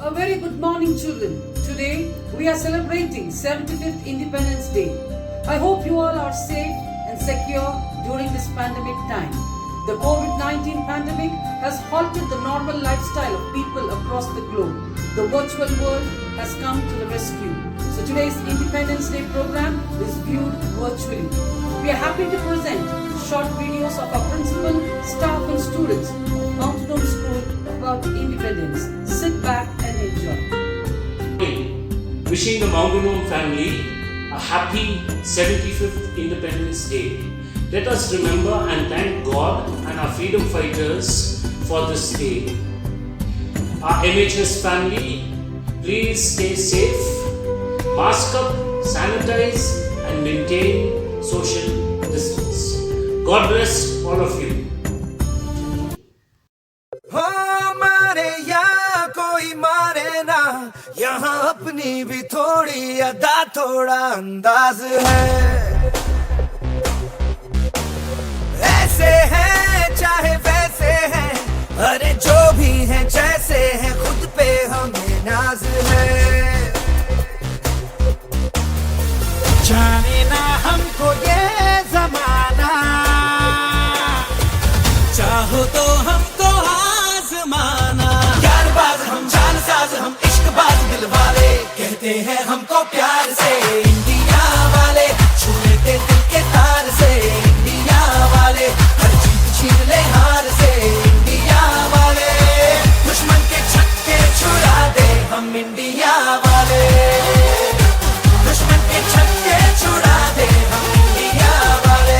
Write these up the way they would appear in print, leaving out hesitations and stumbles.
A very good morning, children. Today we are celebrating 75th Independence Day. I hope you all are safe and secure during this pandemic time. The COVID-19 pandemic has halted the normal lifestyle of people across the globe. The virtual world has come to the rescue. So today's Independence Day program is viewed virtually. We are happy to present short videos of our principal, staff and students of Mountain Home School about independence. Sit back and enjoy. Wishing the Mountain Home family a happy 75th Independence Day. Let us remember and thank God and our freedom fighters for this day. Our MHS family, please stay safe, mask up, sanitize and maintain social distance. God bless all of you. यहाँ अपनी भी थोड़ी अदा थोड़ा अंदाज है ऐसे हैं चाहे वैसे हैं अरे जो भी हैं जैसे हैं खुद पे हमें नाज है जाने ना हमको ये जमाना चाहो तो हमको आजमाना यारबाज हम जानसाज हम इश्कबाज दिल वाले कहते हैं हमको प्यार से इंडिया वाले छू लेते दिल के तार से इंडिया वाले हर जीत छीन ले हार से इंडिया वाले दुश्मन के छक्के छुड़ा दे हम इंडिया वाले दुश्मन के छक्के छुड़ा दे हम इंडिया वाले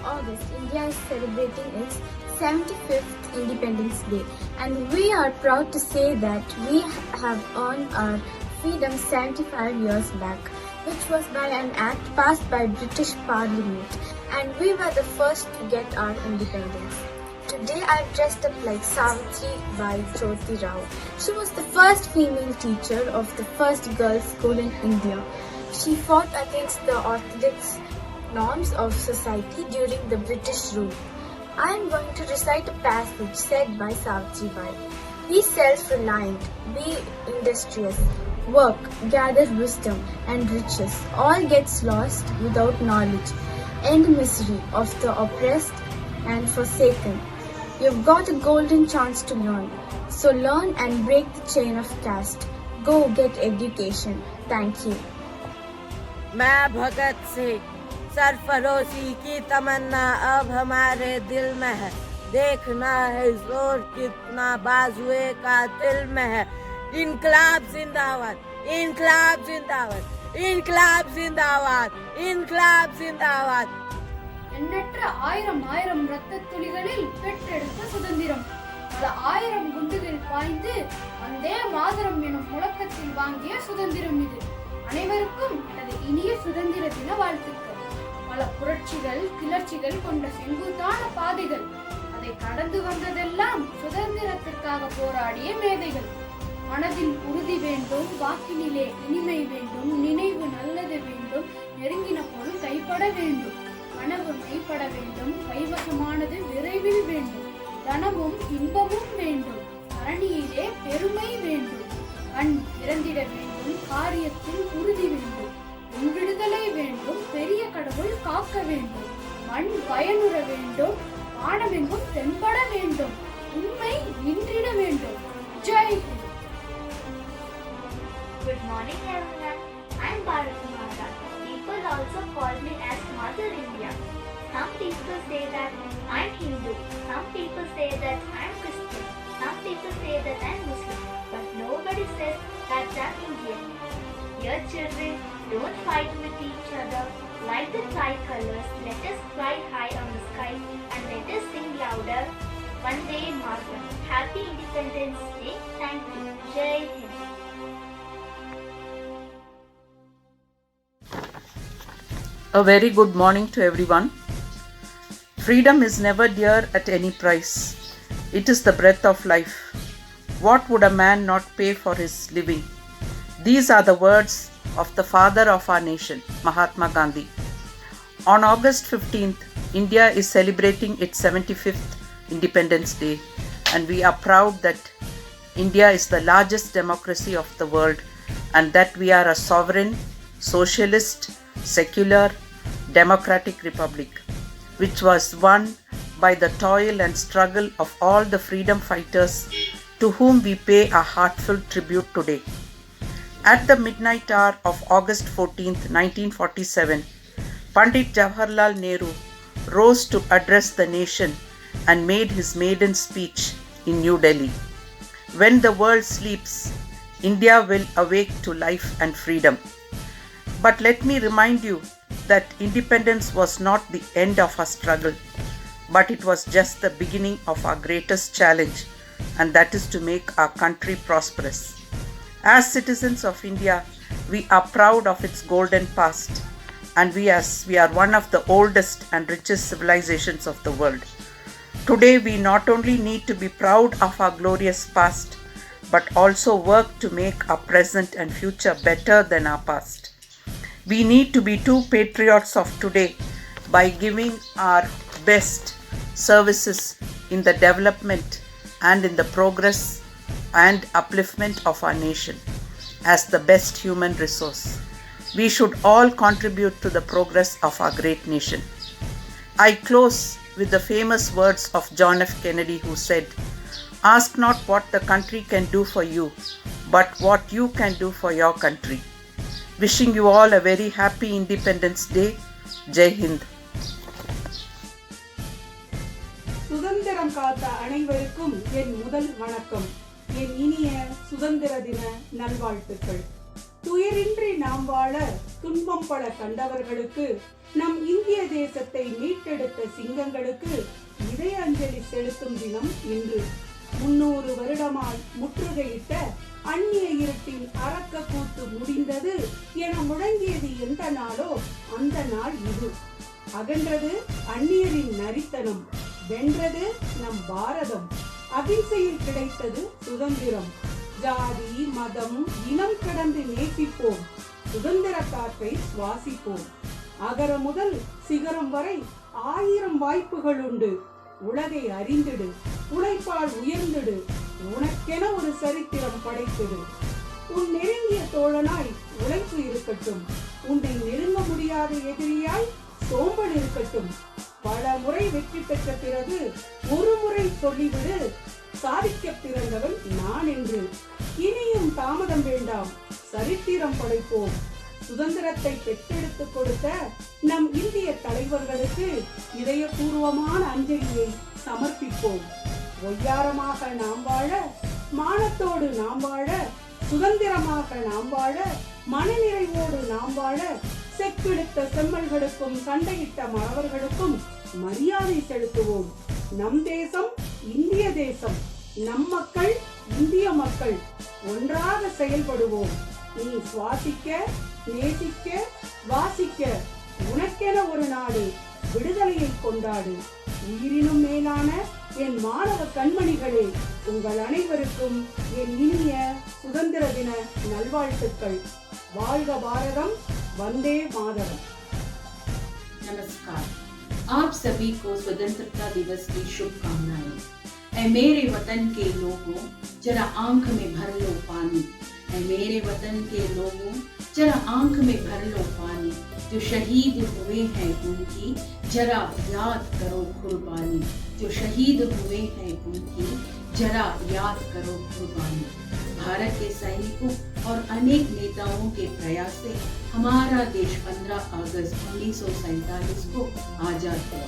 August, India is celebrating its 75th Independence Day, and we are proud to say that we have earned our freedom 75 years back, which was by an act passed by British Parliament, and we were the first to get our independence. Today I've dressed up like Savitri Bai Jyoti Rao. She was the first female teacher of the first girls' school in India. She fought against the orthodox norms of society during the British rule. I am going to recite a passage said by Savitri Bai. Be self-reliant, be industrious, work, gather wisdom and riches. All gets lost without knowledge. End misery of the oppressed and forsaken. You've got a golden chance to learn. So learn and break the chain of caste. Go get education. Thank you. मैं भगत सिंह सरफरोशी की तमन्ना अब हमारे दिल में है देखना है जोर कितना बाजुए का दिल में है इनकलाब जिंदाबाद इनकलाब जिंदाबाद इनकलाब जिंदाबाद इनकलाब जिंदाबाद எண்ணற்ற ஆயிரம் ஆயிரம் இரத்த துளிகளில் பெற்றெடுத்த சுதந்திரம் பல ஆயிரம் குண்டுகள் பாய்ந்து வந்தே மாதரம் எனும் முழக்கத்தில் வாங்கிய சுதந்திரம் இது அனைவருக்கும் எனது இனிய சுதந்திர தின வாழ்த்துக்கள் பல புரட்சிகள் கிளர்ச்சிகள் கொண்ட செங்குத்தான பாதைகள் அதை கடந்து வந்ததெல்லாம் சுதந்திரத்திற்காக போராடிய மேதைகள் மனதில் உறுதி வேண்டும் வாக்கினிலே இனிமை வேண்டும் நினைவு நல்லது வேண்டும் நெருங்கின பொருள் கைப்பட வேண்டும் கனவு மெய்ப்பட வேண்டும் கைவசமானது விரைவில் வேண்டும் தனமும் இன்பமும் வேண்டும் தரணியிலே பெருமை வேண்டும் கண் திறந்திட வேண்டும் காரியத்தில் உறுதி வேண்டும் விடுதலை வேண்டும் பெரிய கடவுள் காக்க வேண்டும் மண் பயனுற வேண்டும் வானமெங்கும் தென்பட வேண்டும் உண்மை நின்றிட வேண்டும் Jai Hind. Good morning everyone. I am Bharakumara. People also call me as Mother India. Some people say that I am Hindu. Some people say that I am Christian. Some people say that I am Muslim. but nobody says that I'm Indian. Dear children, don't fight with each other. Like the tricolors, let us fly high on the sky and let us sing louder. Vande Mataram. Happy Independence Day. Thank you. Jai Hind. A very good morning to everyone. Freedom is never dear at any price. It is the breath of life. What would a man not pay for his living? These are the words of the father of our nation, Mahatma Gandhi. On August 15th, India is celebrating its 75th Independence Day, and we are proud that India is the largest democracy of the world and that we are a sovereign, socialist, secular, democratic republic, which was won by the toil and struggle of all the freedom fighters to whom we pay a heartfelt tribute today. At the midnight hour of August 14th, 1947, Pandit Jawaharlal Nehru rose to address the nation and made his maiden speech in New Delhi. When the world sleeps, India will awake to life and freedom. But let me remind you that independence was not the end of our struggle, but it was just the beginning of our greatest challenge, and that is to make our country prosperous. As citizens of India, we are proud of its golden past, and we are one of the oldest and richest civilizations of the world. Today, we not only need to be proud of our glorious past, but also work to make our present and future better than our past. We need to be true patriots of today by giving our best services in the development and in the progress and upliftment of our nation as the best human resource. We should all contribute to the progress of our great nation. I close with the famous words of John F. Kennedy, who said, "Ask not what the country can do for you, but what you can do for your country." Wishing you all a very happy Independence Day. Jai Hind. சுதந்திரம் காத்த அனைவருக்கும் என் முதல் வணக்கம். என் இனிய சுதந்திர தின நல்வாழ்த்துக்கள். துயரின்றி நாம் வாழ துன்பம் பல கண்டவர்களுக்கு, நம் இந்திய தேசத்தை மீட்டெடுத்த சிங்கங்களுக்கு இதய அஞ்சலி செலுத்தும் தினம் இன்று. 300 வருடமாய் முற்றுகையிட்ட அந்நிய இருட்டின் அரக்க கூத்து முடிந்தது என முழங்கியது எந்த நாளோ அந்த நாள் இது. அகன்றது அந்நியரின் நரித்தனம், வென்றது நம் பாரதம். அகிம்சையில் கிடைத்தது சுதந்திரம். ஜாதி மதம் இனம் கடந்து நேசிப்போம், சுதந்திர காற்றை சுவாசிப்போம். அகர முதல் சிகரம் வரை 1000 வாய்ப்புகள் உண்டு. உலகை அறிந்திடு, உழைப்பால் உயர்ந்திடு, உனக்கென ஒரு சரித்திரம் படைத்திடு. உன் நெருங்கிய தோழனாய் உழைப்பு இருக்கட்டும், உன்னை நெருங்க முடியாத எதிரியாய் சோம்பல் இருக்கட்டும். பல முறை வெற்றி பெற்ற பிறகு ஒரு முறை சொல்லிவிடு, சாதிக்க பிறந்தவன் நான் என்று. இனியும் தாமதம் வேண்டாம், சரித்திரம் படைப்போம். சுதந்திரத்தை பெற்றெடுத்து கொடுத்த நம் இந்திய தலைவர்களுக்கு இதயபூர்வமான அஞ்சலியை சமர்ப்பிப்போம். ஒய்யாரமாக நாம் வாழ, மானத்தோடு நாம் வாழ, சுதந்திரமாக நாம் வாழ, மனநிறைவோடு நாம் வாழ, செக்கெடுத்த செம்மல்களுக்கும் சண்டையிட்ட மறவர்களுக்கும் மரியாதை செலுத்துவோம். நம் தேசம் இந்திய தேசம், நம் மக்கள் இந்திய மக்கள், ஒன்றாக செயல்படுவோம். நீ சுவாசிக்க, நேசிக்க, வாசிக்க, உனக்கென ஒரு நாடு, விடுதலையை கொண்டாடு. உயிரினும் மேலான என் மாணவ கண்மணிகளே, உங்கள் அனைவருக்கும் என் இனிய சுதந்திர தின நல்வாழ்த்துக்கள். வாழ்க பாரதம், वंदे मातरम। नमस्कार, आप सभी को स्वतंत्रता दिवस की शुभकामनाएं। ऐ मेरे वतन के लोगों, जरा आंख में भर लो पानी। ऐ मेरे वतन के लोगों, जरा आंख में भर लो पानी। जो शहीद हुए हैं उनकी जरा याद करो कुर्बानी। जो शहीद हुए हैं उनकी जरा याद करो कुर्बानी। भारत के सैनिकों और अनेक नेताओं के प्रयास से हमारा देश 15 अगस्त 1947 को आजाद हुआ।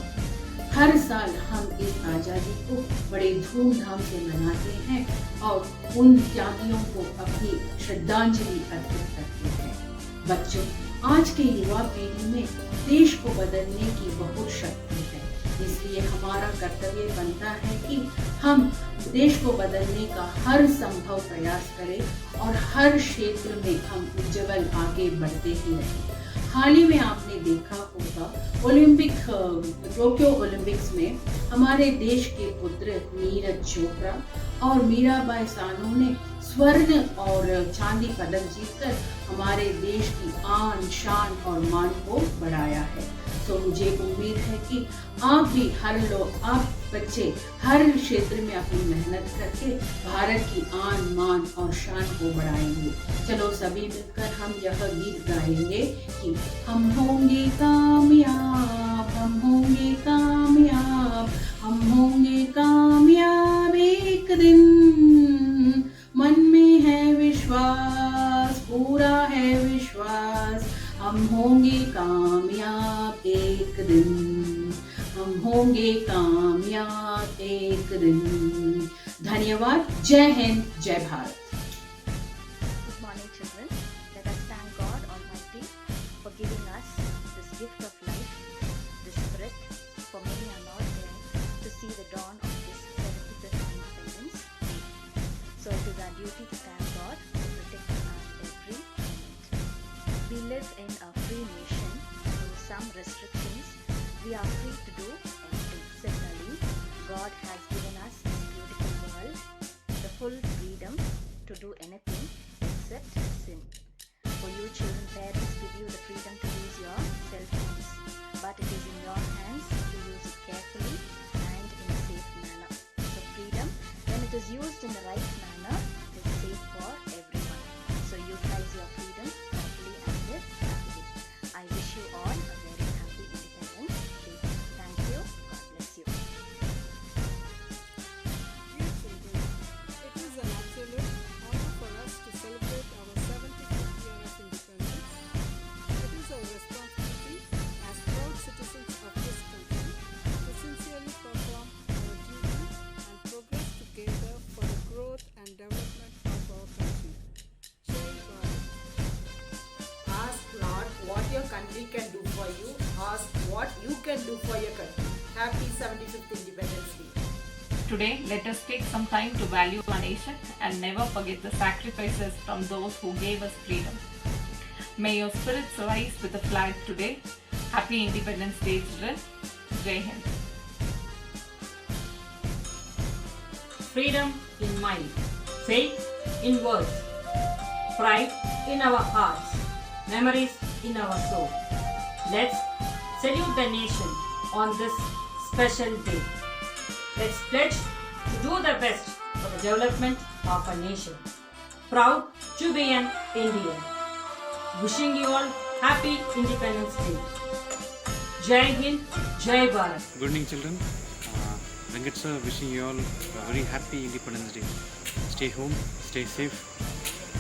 हर साल हम इस आज़ादी को बड़े धूमधाम से मनाते हैं और उन त्यागियों को अपनी श्रद्धांजलि अर्पित करते हैं। बच्चों, आज के युवा पीढ़ी में देश को बदलने की बहुत शक्ति है, इसलिए हमारा कर्तव्य बनता है कि हम देश को बदलने का हर संभव प्रयास करें और हर क्षेत्र में हम उज्जवल आगे बढ़ते ही रहें। हाल ही में आपने देखा होगा टोक्यो ओलंपिक्स में हमारे देश के पुत्र नीरज चोपड़ा और मीराबाई सानू ने स्वर्ण और चांदी पदक जीतकर हमारे देश की आन, शान और मान को बढ़ाया है। तो मुझे उम्मीद है कि आप भी आप बच्चे हर क्षेत्र में अपनी मेहनत करके भारत की आन, मान और शान को बढ़ाएंगे। चलो सभी मिलकर हम यह गीत गाएंगे कि हम होंगे कामयाब, हम होंगे कामयाब, हम होंगे कामयाब एक दिन। मन में है विश्वास, पूरा है विश्वास, हम होंगे कामयाब एक दिन, हम होंगे कामयाब एक दिन। धन्यवाद। जय हिंद, जय Bharat. Good morning, children. Let us thank God Almighty for giving us this gift of life, this breath. For many are not there to see the dawn of this 75th Independence Day. So it is our duty to thank God for protecting us every moment. We live in a free nation. With some restrictions, we are free to do anything. Similarly, God has given us this beautiful world, the full freedom to do anything except sin. For you children, parents give you the freedom to use your cell phones, but it is in your hands to use it carefully and in a safe manner. So freedom, when it is used in the right manner, is safe for everyone. So utilize your freedom properly and live happily. I wish you all a very happy Independence Day. Thank you. God bless you. Dear children, it is an absolute honor for us to celebrate our 75th year of independence. It is our responsibility as proud citizens of this country to sincerely perform our duty and progress together for the growth and development of our country. Jai Bharat. Ask not what your country can do for you, ask what you can do for your country. Happy 75th Independence Day. Today, let us take some time to value our nation and never forget the sacrifices from those who gave us freedom. May your spirits rise with the flag today. Happy Independence Day, children. Jai Hind. Freedom in mind, faith in words, pride in our hearts, memories in our soul. Let's salute the nation on this special day. Let's pledge to do the best for the development of our nation. Proud to be an Indian. Wishing you all happy Independence Day. Jai Hind, Jai Bharat. Good evening, children. Venkat sir wishing you all a very happy Independence Day. Stay home, stay safe,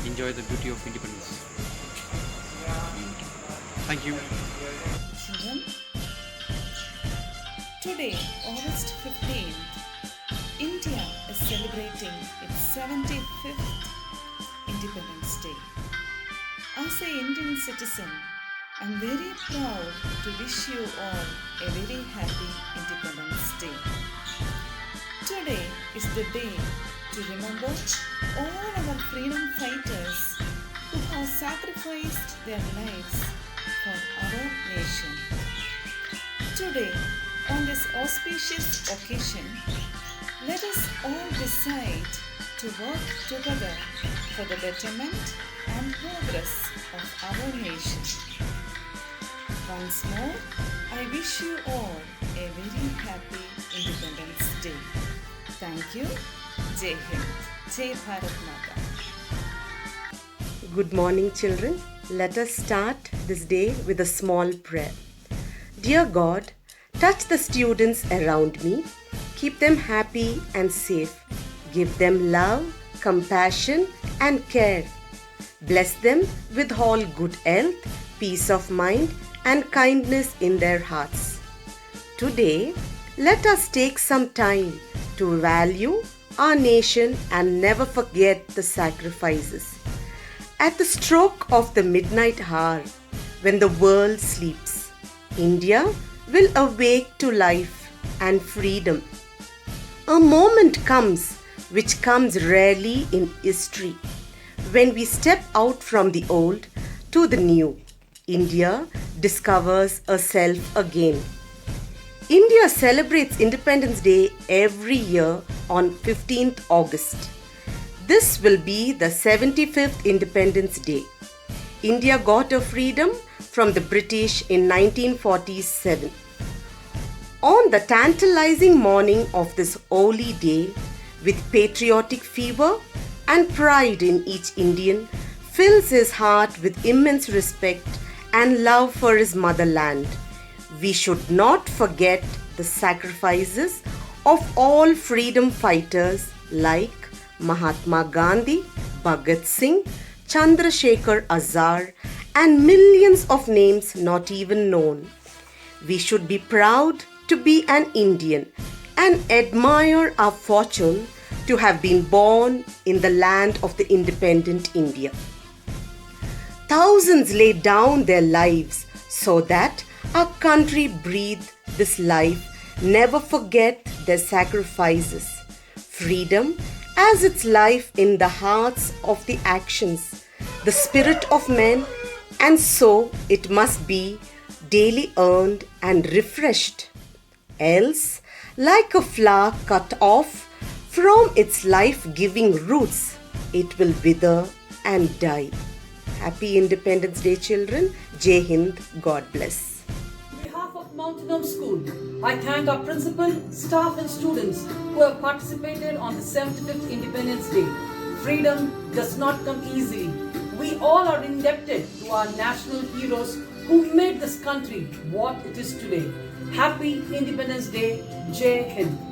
enjoy the beauty of independence. Thank you. Children, today, August 15th, India is celebrating its 75th Independence Day. As an Indian citizen, I'm very proud to wish you all a very happy Independence Day. Today is the day to remember all our freedom fighters who have sacrificed their lives for our nation. Today, on this auspicious occasion, let us all decide to work together for the betterment and progress of our nation. Once more, I wish you all a very happy Independence Day. Thank you. Jai Hind. Jai Bharat Mata. Good morning, children. Let us start this day with a small prayer. Dear God, touch the students around me. Keep them happy and safe. Give them love, compassion, and care. Bless them with all good health, peace of mind, and kindness in their hearts. Today, let us take some time to value our nation and never forget the sacrifices. At the stroke of the midnight hour, when the world sleeps, India will awake to life and freedom. A moment comes which comes rarely in history, when we step out from the old to the new. India discovers herself again. India celebrates Independence Day every year on 15th August. This will be the 75th Independence Day. India got her freedom from the British in 1947. On the tantalizing morning of this holy day, with patriotic fever and pride in each Indian, fills his heart with immense respect and love for his motherland. We should not forget the sacrifices of all freedom fighters like Mahatma Gandhi, Bhagat Singh, Chandrasekhar Azar, and millions of names not even known. We should be proud to be an Indian and admire our fortune to have been born in the land of the independent India. Thousands laid down their lives so that our country breathed this life. Never forget their sacrifices. Freedom as its life in the hearts of the actions, the spirit of men, and so it must be daily earned and refreshed. Else, like a flower cut off from its life-giving roots, it will wither and die. Happy Independence Day, children. Jai Hind. God bless. On behalf of Mountain Home School, I thank our principal, staff and students who have participated on the 75th Independence Day. Freedom does not come easily. We all are indebted to our national heroes who made this country what it is today. Happy Independence Day. Jai Hind.